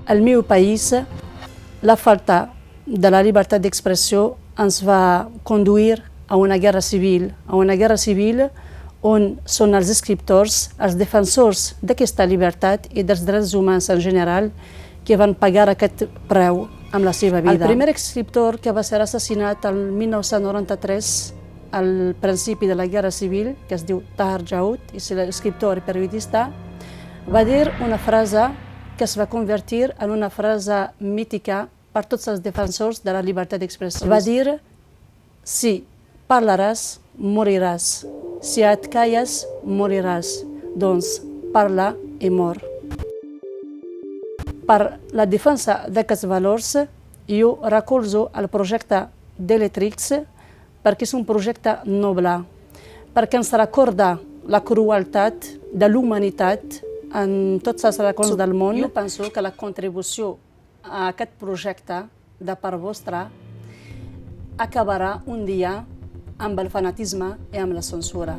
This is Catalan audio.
Al meu país, la falta de la llibertat d'expressió ens va conduir a una guerra civil on són els escriptors, els defensors d'aquesta llibertat i dels drets humans en general que van pagar aquest preu amb la seva vida. El primer escriptor que va ser assassinat el 1993, al principi de la Guerra Civil, que es diu Tahar Djaoud, és l'escriptor i periodista, va dir una frase que es va convertir en una frase mítica per tots els defensors de la llibertat d'expressió. Va dir: si parlaràs, moriràs. Si et calles, moriràs. Doncs parla i mor. Per la defensa d'aquests valors, jo recolzo el projecte d'Eletrix perquè és un projecte noble, perquè ens recorda la crueltat de l'humanitat en tots els racons del món. Jo penso que la contribució a aquest projecte de part vostra acabarà un dia amb el fanatisme i amb la censura.